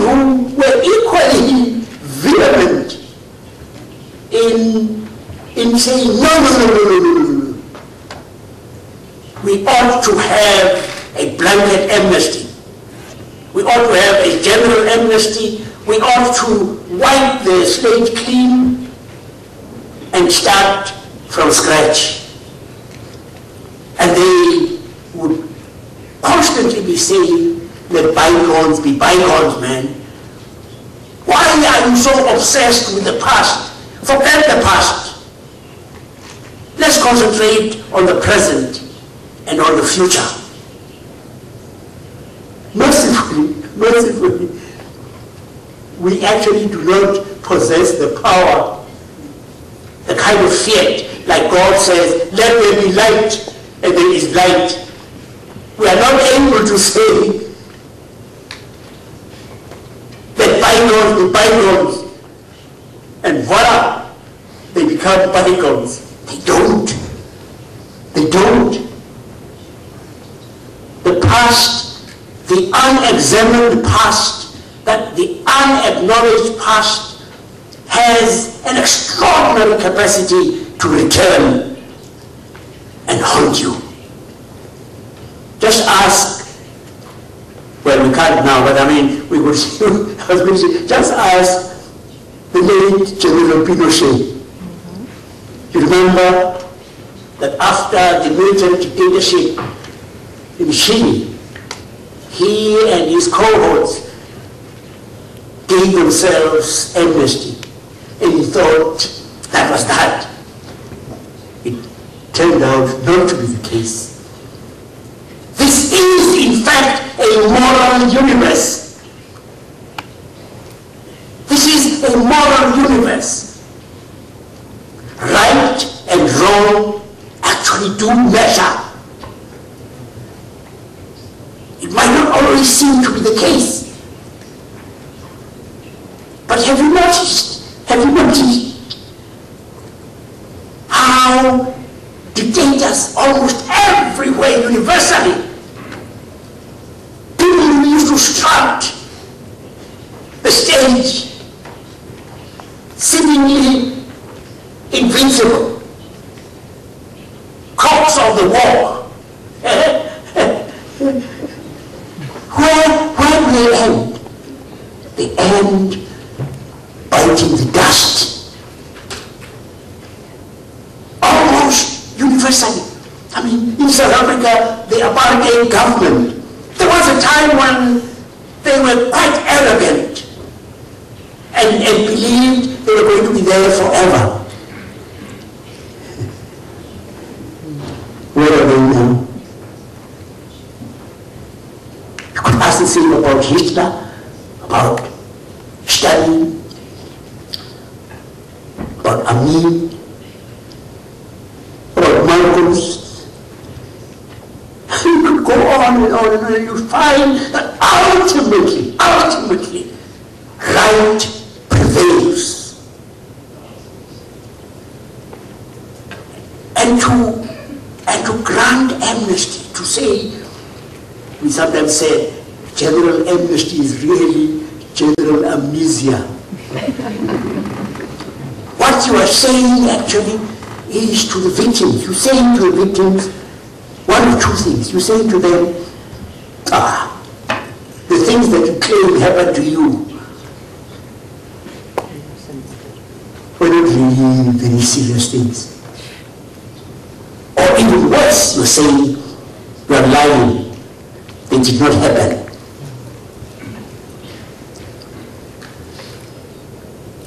who were equally vehement in saying, no. We ought to have a blanket amnesty. We ought to have a general amnesty. We ought to wipe the slate clean and start from scratch. And they would constantly be saying, let bygones be bygones, man. Why are you so obsessed with the past? Forget the past. Let's concentrate on the present and on the future. Mercifully, we actually do not possess the power, the kind of fiat, like God says, let there be light, and there is light. We are not able to say, let bygones be bygones, and voila, they become bygones. They don't. They don't. The past, the unexamined past, that the unacknowledged past has an extraordinary capacity to return and haunt you. Just ask, well, we can't now, but I mean, we would say, I was going to say, just ask the late General Pinochet. You remember that after the military dictatorship in Chile, he and his cohorts gave themselves amnesty, and he thought that was that. It turned out not to be the case. This is, in fact, a moral universe. This is a moral universe. Right and wrong actually do measure. It might not always seem to be the case. But have you noticed how dictators almost everywhere universally, people who used to strut the stage, seemingly invincible, cogs of the war, where do they end? They end biting the dust. Almost universally. I mean, in South Africa, the apartheid government, there was a time when they were quite arrogant and believed they were going to be there forever. Where are they now? You could ask the same about Hitler, about Stalin, about Amin, about Marcos. You could go on and on, and you find that ultimately, right prevails. And to grant amnesty, to say, we sometimes say, general amnesty is really general amnesia. What you are saying actually is to the victims. You say to the victims one of two things. You say to them, the things that you claim happened to you were not really very serious things. Or even worse, you're saying you're lying. They did not happen.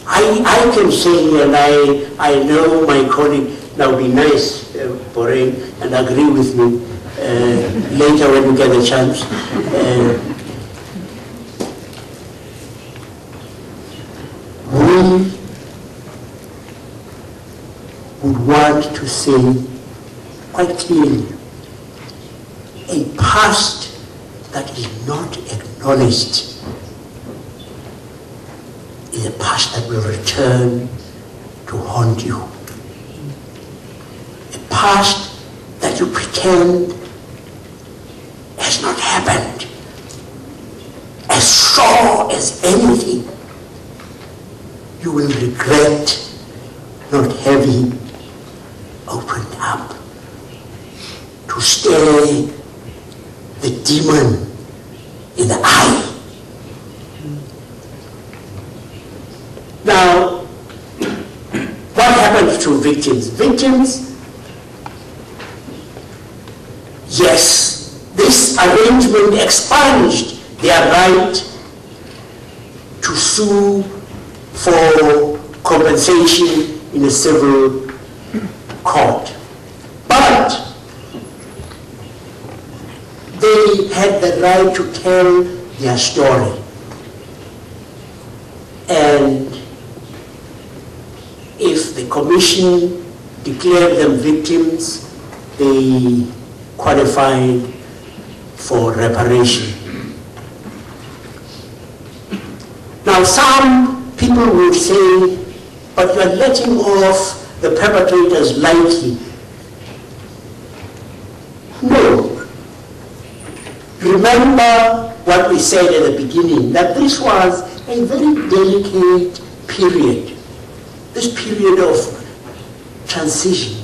I can say, and I know my colleague, now be nice, Boreen, and agree with me later when you get a chance. We would want to say quite clearly, a past that is not acknowledged is a past that will return to haunt you. A past that you pretend has not happened. As sure or as anything, you will regret not having opened up to stare the demon in the eye. Now, what happened to victims? Victims, yes, this arrangement expunged their right to sue for compensation in a civil court. But they had the right to tell their story. And if the commission declared them victims, they qualified for reparation. Now, some people would say, but you are letting off the perpetrators lightly. No. Remember what we said at the beginning, that this was a very delicate period, this period of transition.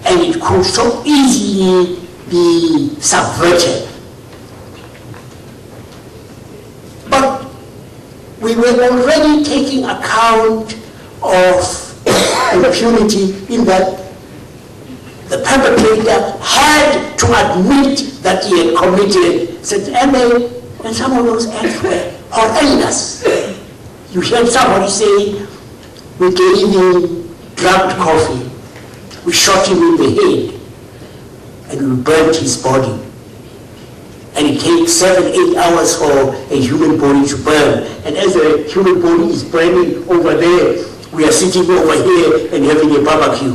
And it could so easily be subverted. But we were already taking account of impunity in that the perpetrator had to admit that he had committed, and some of those acts were horrendous. You heard somebody say, we gave him drugged coffee, we shot him in the head, and we burnt his body. And it takes 7-8 hours for a human body to burn. And as the human body is burning over there, we are sitting over here and having a barbecue.